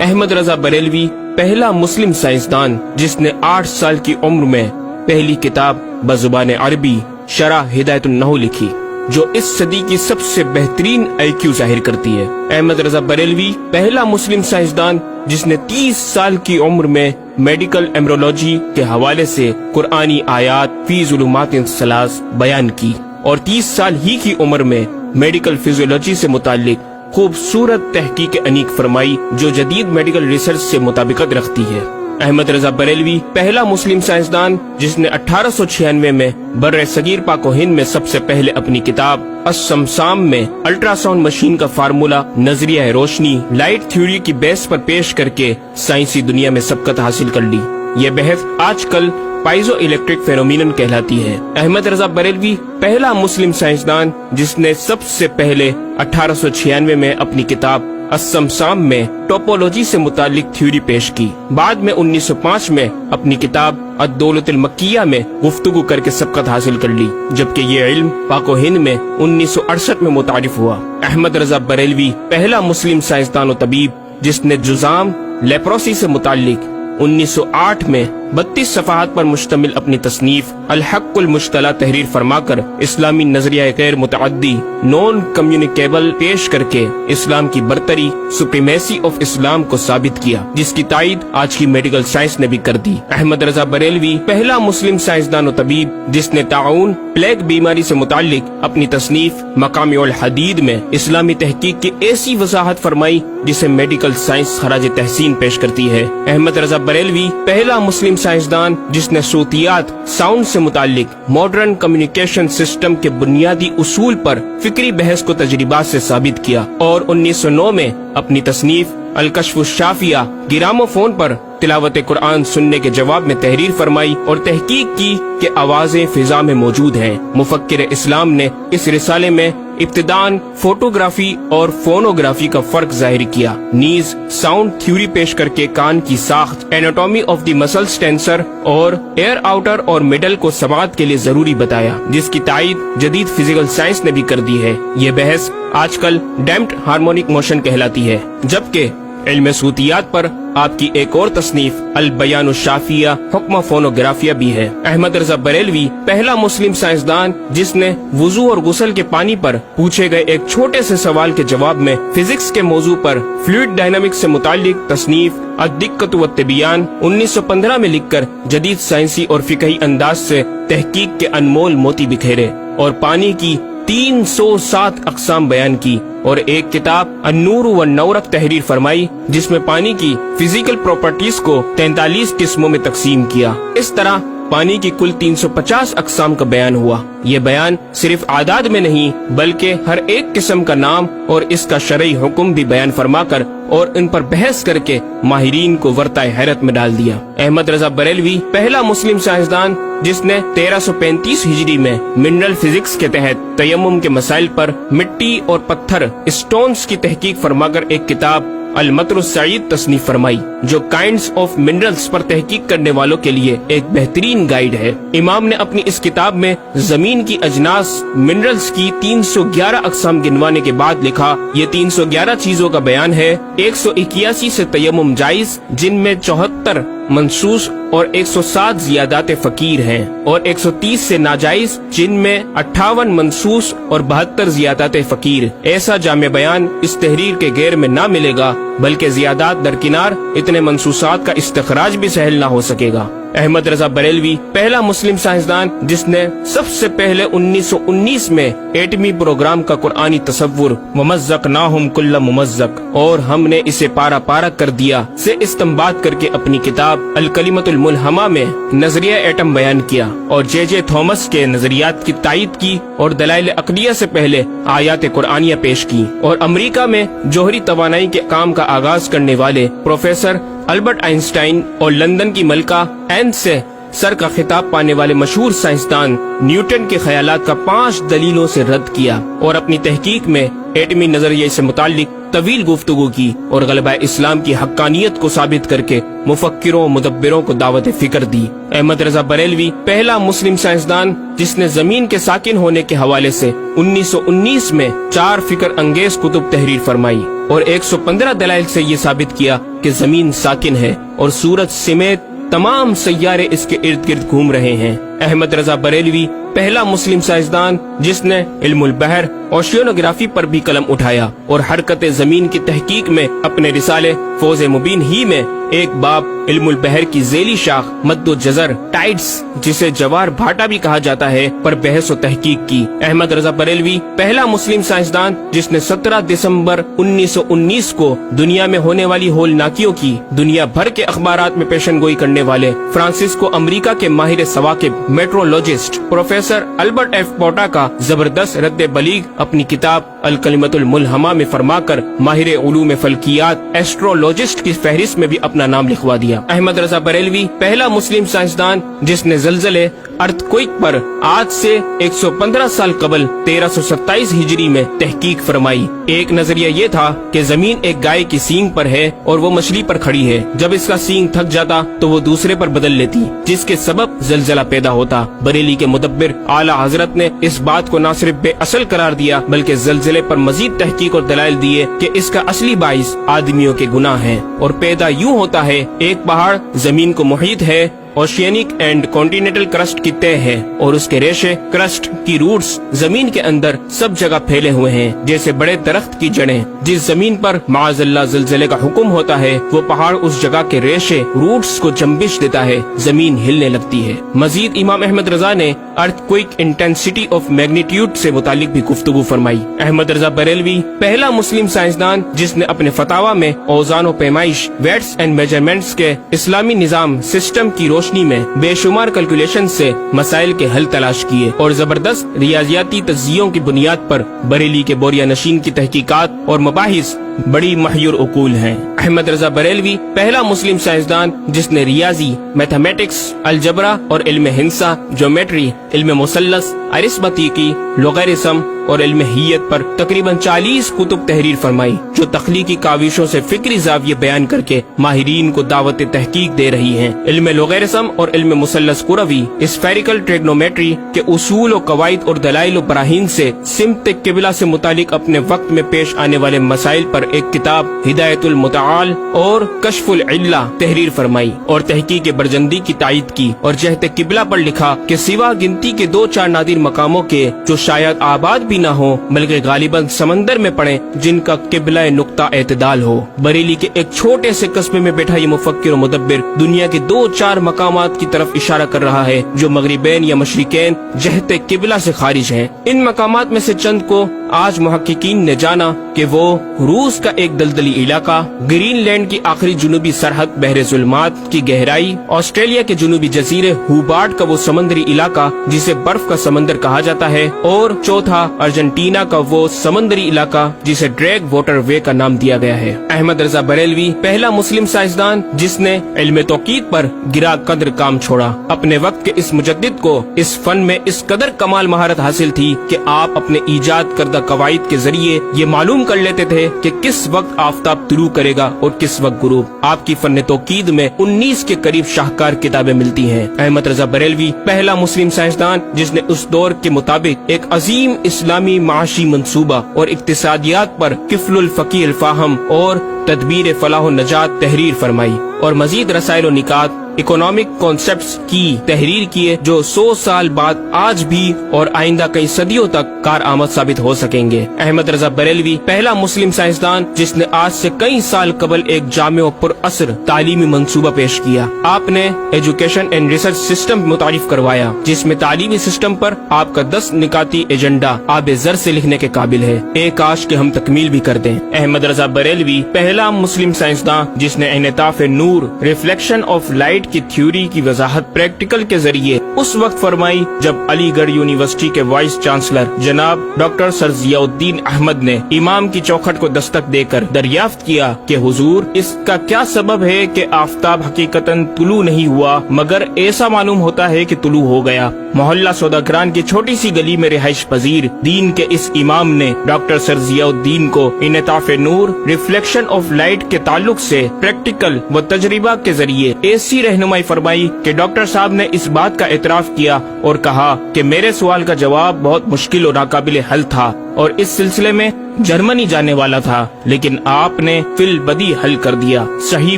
احمد رضا بریلوی پہلا مسلم سائنسدان جس نے 8 سال کی عمر میں پہلی کتاب بزبان عربی شرح ہدایت النحو لکھی، جو اس صدی کی سب سے بہترین IQ ظاہر کرتی ہے۔ احمد رضا بریلوی پہلا مسلم سائنسدان جس نے 30 سال کی عمر میں میڈیکل ایمبرولوجی کے حوالے سے قرآنی آیات فی ظلمات ثلاث بیان کی، اور 30 سال ہی کی عمر میں میڈیکل فزیولوجی سے متعلق خوبصورت تحقیق انیق فرمائی جو جدید میڈیکل ریسرچ سے مطابقت رکھتی ہے۔ احمد رضا بریلوی پہلا مسلم سائنسدان جس نے 1896 میں بر صغیر پاک و ہند میں سب سے پہلے اپنی کتاب السمسام میں الٹرا ساؤنڈ مشین کا فارمولا نظریہ روشنی لائٹ تھیوری کی بیس پر پیش کر کے سائنسی دنیا میں سبقت حاصل کر لی۔ یہ بحث آج کل پائزو الیکٹرک فینومینن کہلاتی ہے۔ احمد رضا بریلوی پہلا مسلم سائنسدان جس نے سب سے پہلے 1896 میں اپنی کتاب السمسام میں ٹوپولوجی سے متعلق تھیوری پیش کی۔ بعد میں 1905 میں اپنی کتاب الدولۃ المکیہ میں گفتگو کر کے سبقت حاصل کر لی، جبکہ یہ علم پاک و ہند میں 1968 میں متعارف ہوا۔ احمد رضا بریلوی پہلا مسلم سائنسدان و طبیب جس نے جذام لیپروسی سے متعلق 1908 میں 32 صفحات پر مشتمل اپنی تصنیف الحق المشتلی تحریر فرما کر اسلامی نظریہ غیر متعدی نون کمیونیکیبل پیش کر کے اسلام کی برتری سپریمیسی آف اسلام کو ثابت کیا، جس کی تائید آج کی میڈیکل سائنس نے بھی کر دی۔ احمد رضا بریلوی پہلا مسلم سائنسدان و طبیب جس نے طاعون پلیگ بیماری سے متعلق اپنی تصنیف مقامع الحدید میں اسلامی تحقیق کی ایسی وضاحت فرمائی جسے میڈیکل سائنس خراج تحسین پیش کرتی ہے۔ احمد رضا بریلوی پہلا مسلم سائنسدان جس نے صوتیات ساؤنڈ سے متعلق ماڈرن کمیونیکیشن سسٹم کے بنیادی اصول پر فکری بحث کو تجربات سے ثابت کیا، اور 1909 میں اپنی تصنیف الکشف الشافیہ گرامو فون پر تلاوت قرآن سننے کے جواب میں تحریر فرمائی اور تحقیق کی کہ آوازیں فضا میں موجود ہیں۔ مفکر اسلام نے اس رسالے میں ابتداً فوٹوگرافی اور فونوگرافی کا فرق ظاہر کیا، نیز ساؤنڈ تھیوری پیش کر کے کان کی ساخت anatomy of the muscles tensor اور ایئر آؤٹر اور مڈل کو سماعت کے لیے ضروری بتایا، جس کی تائید جدید فزیکل سائنس نے بھی کر دی ہے۔ یہ بحث آج کل ڈیمپڈ ہارمونک موشن کہلاتی ہے، جبکہ علم صوتیات پر آپ کی ایک اور تصنیف البیان الشافیہ حکم فونوگرافیہ بھی ہے۔ احمد رضا بریلوی پہلا مسلم سائنسدان جس نے وضو اور غسل کے پانی پر پوچھے گئے ایک چھوٹے سے سوال کے جواب میں فزکس کے موضوع پر فلوئڈ ڈائنامکس سے متعلق تصنیف الدقۃ والتبیان 1915 میں لکھ کر جدید سائنسی اور فقہی انداز سے تحقیق کے انمول موتی بکھیرے، اور پانی کی 307 اقسام بیان کی، اور ایک کتاب النور والنورق تحریر فرمائی جس میں پانی کی فزیکل پراپرٹیز کو 43 قسموں میں تقسیم کیا۔ اس طرح پانی کی کل 350 اقسام کا بیان ہوا۔ یہ بیان صرف اعداد میں نہیں بلکہ ہر ایک قسم کا نام اور اس کا شرعی حکم بھی بیان فرما کر اور ان پر بحث کر کے ماہرین کو ورطۂ حیرت میں ڈال دیا۔ احمد رضا بریلوی پہلا مسلم سائنسدان جس نے 1335 ہجری میں منرل فزکس کے تحت تیمم کے مسائل پر مٹی اور پتھر اسٹونز کی تحقیق فرما کر ایک کتاب المطر السعید تصنیف فرمائی، جو کائنڈز آف منرلز پر تحقیق کرنے والوں کے لیے ایک بہترین گائیڈ ہے۔ امام نے اپنی اس کتاب میں زمین کی اجناس منرلز کی 311 اقسام گنوانے کے بعد لکھا، یہ 311 چیزوں کا بیان ہے۔ 181 سے تیمم جائز جن میں 74 منصوص اور 107 زیادات فقیر ہیں، اور 130 سے ناجائز جن میں 58 منصوص اور 72 زیادات فقیر۔ ایسا جامع بیان اس تحریر کے غیر میں نہ ملے گا، بلکہ زیادات درکنار اتنے منصوصات کا استخراج بھی سہل نہ ہو سکے گا۔ احمد رضا بریلوی پہلا مسلم سائنسدان جس نے سب سے پہلے 1919 میں ایٹمی پروگرام کا قرآنی تصور ومزقناہم کل ممزق اور ہم نے اسے پارا پارا کر دیا سے استنباط کر کے اپنی کتاب الکلمۃ الملہمہ میں نظریہ ایٹم بیان کیا، اور جے تھامس کے نظریات کی تائید کی اور دلائل عقلیہ سے پہلے آیات قرآنیہ پیش کی، اور امریکہ میں جوہری توانائی کے کام کا آغاز کرنے والے پروفیسر البرٹ آئنسٹائن اور لندن کی ملکہ این سے سر کا خطاب پانے والے مشہور سائنسدان نیوٹن کے خیالات کا 5 دلیلوں سے رد کیا، اور اپنی تحقیق میں ایٹمی نظریے سے متعلق طویل گفتگو کی اور غلبہ اسلام کی حقانیت کو ثابت کر کے مفکروں مدبروں کو دعوت فکر دی۔ احمد رضا بریلوی پہلا مسلم سائنسدان جس نے زمین کے ساکن ہونے کے حوالے سے 1919 میں 4 فکر انگیز کتب تحریر فرمائی اور 115 دلائل سے یہ ثابت کیا کہ زمین ساکن ہے اور سورج سمیت تمام سیارے اس کے ارد گرد گھوم رہے ہیں۔ احمد رضا بریلوی پہلا مسلم سائنسدان جس نے علم البحر اوشینوگرافی پر بھی قلم اٹھایا اور حرکت زمین کی تحقیق میں اپنے رسالے فوز مبین ہی میں ایک باب علم البحر کی ذیلی شاخ مد و جزر ٹائڈز جسے جوار بھاٹا بھی کہا جاتا ہے پر بحث و تحقیق کی۔ احمد رضا بریلوی پہلا مسلم سائنسدان جس نے 17 دسمبر 1919 کو دنیا میں ہونے والی ہولناکیوں کی دنیا بھر کے اخبارات میں پیشن گوئی کرنے والے فرانسسکو امریکہ کے ماہر ثواقب میٹرولوجسٹ پروفیسر البرٹ ایف پوٹا کا زبردست رد بلیغ اپنی کتاب الکلمۃ الملہمہ میں فرما کر ماہر علوم فلکیات ایسٹرولوجسٹ کی فہرست میں بھی اپنا نام لکھوا دیا۔ احمد رضا بریلوی پہلا مسلم سائنسدان جس نے زلزلے ارتھکوئک پر آج سے 115 سال قبل 1327 ہجری میں تحقیق فرمائی۔ ایک نظریہ یہ تھا کہ زمین ایک گائے کی سینگ پر ہے اور وہ مچھلی پر کھڑی ہے، جب اس کا سینگ تھک جاتا تو وہ دوسرے پر بدل لیتی جس کے سبب زلزلہ پیدا ہوتا۔ بریلی کے مدبر اعلیٰ حضرت نے اس بات کو نہ صرف بے اصل قرار دیا بلکہ زلزلے پر مزید تحقیق اور دلائل دیے کہ اس کا اصلی باعث آدمیوں کے گناہ ہیں اور پیدا یوں ہوتا ہے، ایک پہاڑ زمین کو محیط ہے، اوشینک اینڈ کانٹیننٹل کرسٹ کی تہ ہے اور اس کے ریشے کرسٹ کی روٹس زمین کے اندر سب جگہ پھیلے ہوئے ہیں جیسے بڑے درخت کی جڑیں۔ جس زمین پر معاذ اللہ زلزلے کا حکم ہوتا ہے وہ پہاڑ اس جگہ کے ریشے روٹس کو جنبش دیتا ہے، زمین ہلنے لگتی ہے۔ مزید امام احمد رضا نے ارتھکوئک انٹینسٹی آف میگنیٹیوڈ سے متعلق بھی گفتگو فرمائی۔ احمد رضا بریلوی پہلا مسلم سائنسدان جس نے اپنے فتاوی میں اوزان و پیمائش ویٹس اینڈ میجرمنٹس کے اسلامی نظام سسٹم کی روشنی میں بے شمار کیلکولیشن سے مسائل کے حل تلاش کیے اور زبردست ریاضیاتی تجزیوں کی بنیاد پر بریلی کے بوریا نشین کی تحقیقات اور مباحث بڑی محیر عقول ہیں۔ احمد رضا بریلوی پہلا مسلم سائنسدان جس نے ریاضی، میتھمیٹکس، الجبرا اور علم ہندسہ، جیومیٹری، علم مثلث، ارثمیٹکی، لوگارثم اور علم ہیت پر تقریباً 40 کتب تحریر فرمائی جو تخلیقی کاوشوں سے فکری زاویے بیان کر کے ماہرین کو دعوت تحقیق دے رہی ہیں۔ علم لوگارثم اور علم مثلث کروی، اسفیریکل ٹریگنومیٹری کے اصول و قواعد اور دلائل و براہین سے سمت قبلہ سے متعلق اپنے وقت میں پیش آنے والے مسائل پر ایک کتاب ہدایت المتعال اور کشف العلہ تحریر فرمائی اور تحقیق برجندی کی تائید کی اور جہت قبلہ پر لکھا کہ سوا گنتی کے 2-4 نادر مقاموں کے جو شاید آباد بھی نہ ہو بلکہ غالباً سمندر میں پڑے جن کا قبلہ نقطہ اعتدال ہو۔ بریلی کے ایک چھوٹے سے قصبے میں بیٹھا یہ مفکر و مدبر دنیا کے 2-4 مقامات کی طرف اشارہ کر رہا ہے جو مغربین یا مشرقین جہت قبلہ سے خارج ہیں۔ ان مقامات میں سے چند کو آج محققین نے جانا کہ وہ روس کا ایک دلدلی علاقہ، گرین لینڈ کی آخری جنوبی سرحد بحر ظلمات کی گہرائی، آسٹریلیا کے جنوبی جزیرے ہوبارٹ کا وہ سمندری علاقہ جسے برف کا سمندر کہا جاتا ہے، اور چوتھا ارجنٹینا کا وہ سمندری علاقہ جسے ڈریگ واٹر وے کا نام دیا گیا ہے۔ احمد رضا بریلوی پہلا مسلم سائنسدان جس نے علم توقید پر گرا قدر کام چھوڑا۔ اپنے وقت کے اس مجدد کو اس فن میں اس قدر کمال مہارت حاصل تھی کہ آپ اپنے ایجاد کردہ قواعد کے ذریعے یہ معلوم کر لیتے تھے کہ کس وقت آفتاب طلوع کرے گا اور کس وقت غروب۔ آپ کی فن توقید میں 19 کے قریب شاہکار کتابیں ملتی ہیں۔ احمد رضا بریلوی پہلا مسلم سائنسدان جس نے اس دور کے مطابق ایک عظیم اسلامی معاشی منصوبہ اور اقتصادیات پر کفل الفقیہ الفاہم اور تدبیر فلاح و نجات تحریر فرمائی اور مزید رسائل و نکات اکنامک کانسیپٹس کی تحریر کیے جو 100 سال بعد آج بھی اور آئندہ کئی صدیوں تک کارآمد ثابت ہو سکیں گے۔ احمد رضا بریلوی پہلا مسلم سائنسدان جس نے آج سے کئی سال قبل ایک جامع و پر اثر تعلیمی منصوبہ پیش کیا۔ آپ نے ایجوکیشن اینڈ ریسرچ سسٹم متعارف کروایا جس میں تعلیمی سسٹم پر آپ کا 10 نکاتی ایجنڈا آب زر سے لکھنے کے قابل ہے۔ ایک کاش کہ ہم تکمیل بھی کر دیں۔ احمد رضا بریلوی پہلا پہلا مسلم سائنسداں جس نے انعطاف نور ریفلیکشن آف لائٹ کی تھیوری کی وضاحت پریکٹیکل کے ذریعے اس وقت فرمائی جب علی گڑھ یونیورسٹی کے وائس چانسلر جناب ڈاکٹر سر ضیاء الدین احمد نے امام کی چوکھٹ کو دستک دے کر دریافت کیا کہ حضور اس کا کیا سبب ہے کہ آفتاب حقیقتاً طلوع نہیں ہوا مگر ایسا معلوم ہوتا ہے کہ طلوع ہو گیا۔ محلہ سوداگران کی چھوٹی سی گلی میں رہائش پذیر دین کے اس امام نے ڈاکٹر سر ضیاء الدین کو انعطاف نور ریفلیکشن آف لائٹ کے تعلق سے پریکٹیکل و تجربہ کے ذریعے ایسی رہنمائی فرمائی کہ ڈاکٹر صاحب نے اس بات کا اعتراف کیا اور کہا کہ میرے سوال کا جواب بہت مشکل اور ناقابل حل تھا اور اس سلسلے میں جرمنی جانے والا تھا، لیکن آپ نے فی البدی حل کر دیا۔ صحیح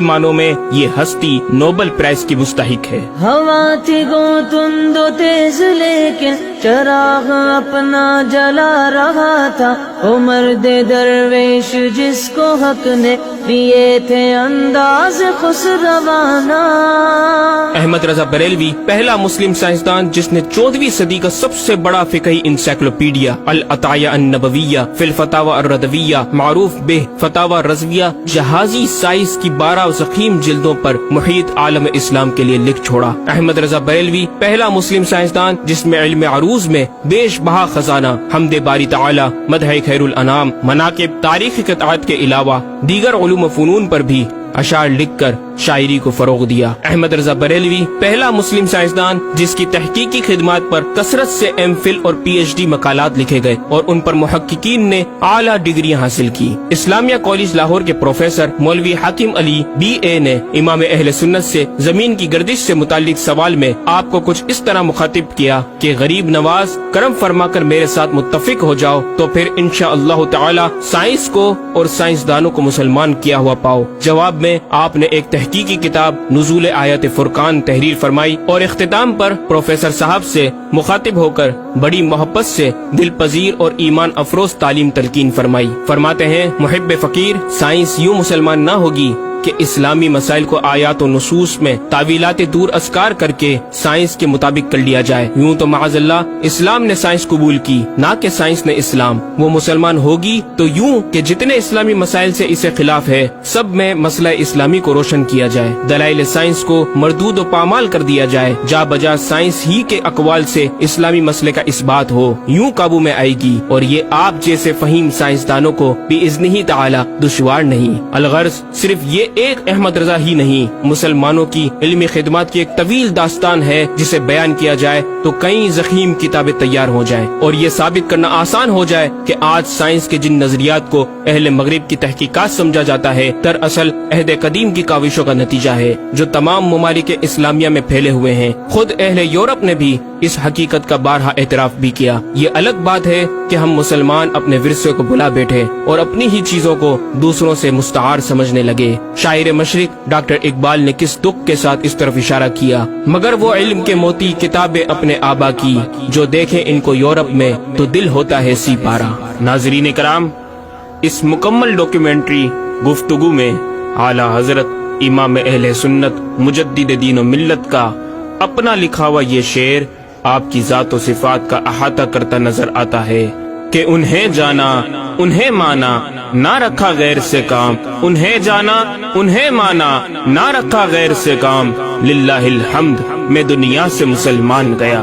معنوں میں یہ ہستی نوبل پرائز کی مستحق ہے۔ ہوا تھی گو تند و تیز لیکن چراغ اپنا جلا رہا تھا، وہ مرد درویش جس کو حق نے دیے تھے انداز خسروانہ۔ احمد رضا بریلوی پہلا مسلم سائنسدان جس نے 14ویں صدی کا سب سے بڑا فقہی انسائکلوپیڈیا العطایہ النبویہ فی الفتاوی الردویہ معروف بہ فتاوی رضویہ جہازی سائنس کی 12 ضخیم جلدوں پر محیط عالم اسلام کے لیے لکھ چھوڑا۔ احمد رضا بریلوی پہلا مسلم سائنسدان جس میں علم عروض میں بیش بہا خزانہ حمد باری تعالی، مدح خیر الانام، مناقب، تاریخی قطعات کے علاوہ دیگر علوم و فنون پر بھی اشعار لکھ کر شاعری کو فروغ دیا۔ احمد رضا بریلوی پہلا مسلم سائنسدان جس کی تحقیقی خدمات پر کثرت سے ایم فل اور پی ایچ ڈی مقالات لکھے گئے اور ان پر محققین نے اعلیٰ ڈگریاں حاصل کی۔ اسلامیہ کالج لاہور کے پروفیسر مولوی حاکم علی بی اے نے امام اہل سنت سے زمین کی گردش سے متعلق سوال میں آپ کو کچھ اس طرح مخاطب کیا کہ غریب نواز کرم فرما کر میرے ساتھ متفق ہو جاؤ تو پھر انشاءاللہ تعالی سائنس کو اور سائنسدانوں کو مسلمان کیا ہوا پاؤ۔ جواب میں آپ نے ایک تحقیقی کتاب نزول آیات فرقان تحریر فرمائی اور اختتام پر پروفیسر صاحب سے مخاطب ہو کر بڑی محبت سے دل پذیر اور ایمان افروز تعلیم تلقین فرمائی۔ فرماتے ہیں محب فقیر سائنس یوں مسلمان نہ ہوگی کہ اسلامی مسائل کو آیات و نصوص میں تعویلات دور اسکار کر کے سائنس کے مطابق کر لیا جائے۔ یوں تو معاذ اللہ اسلام نے سائنس قبول کی نہ کہ سائنس نے اسلام۔ وہ مسلمان ہوگی تو یوں کہ جتنے اسلامی مسائل سے اسے خلاف ہے سب میں مسئلہ اسلامی کو روشن کیا جائے، دلائل سائنس کو مردود و پامال کر دیا جائے، جا بجا سائنس ہی کے اقوال سے اسلامی مسئلے کا اس بات ہو، یوں قابو میں آئے گی اور یہ آپ جیسے فہیم سائنسدانوں کو بِإِذْنِهِ تعالی دشوار نہیں۔ الغرض صرف یہ ایک احمد رضا ہی نہیں، مسلمانوں کی علمی خدمات کی ایک طویل داستان ہے جسے بیان کیا جائے تو کئی ضخیم کتابیں تیار ہو جائیں اور یہ ثابت کرنا آسان ہو جائے کہ آج سائنس کے جن نظریات کو اہل مغرب کی تحقیقات سمجھا جاتا ہے دراصل عہد قدیم کی کاوشوں کا نتیجہ ہے جو تمام ممالک اسلامیہ میں پھیلے ہوئے ہیں۔ خود اہل یورپ نے بھی اس حقیقت کا بارہا اعتراف بھی کیا۔ یہ الگ بات ہے کہ ہم مسلمان اپنے ورثے کو بھلا بیٹھے اور اپنی ہی چیزوں کو دوسروں سے مستعار سمجھنے لگے۔ شاعر مشرق ڈاکٹر اقبال نے کس دکھ کے ساتھ اس طرف اشارہ کیا، مگر وہ علم کے موتی کتابیں اپنے آبا کی، جو دیکھیں ان کو یورپ میں تو دل ہوتا ہے سی پارا۔ ناظرین کرام، اس مکمل ڈاکیومنٹری گفتگو میں اعلیٰ حضرت امام اہل سنت مجدد دین و ملت کا اپنا لکھا ہوا یہ شعر آپ کی ذات و صفات کا احاطہ کرتا نظر آتا ہے کہ انہیں جانا انہیں مانا نہ رکھا غیر سے کام، انہیں جانا انہیں مانا نہ رکھا غیر سے کام، للہ الحمد میں دنیا سے مسلمان گیا۔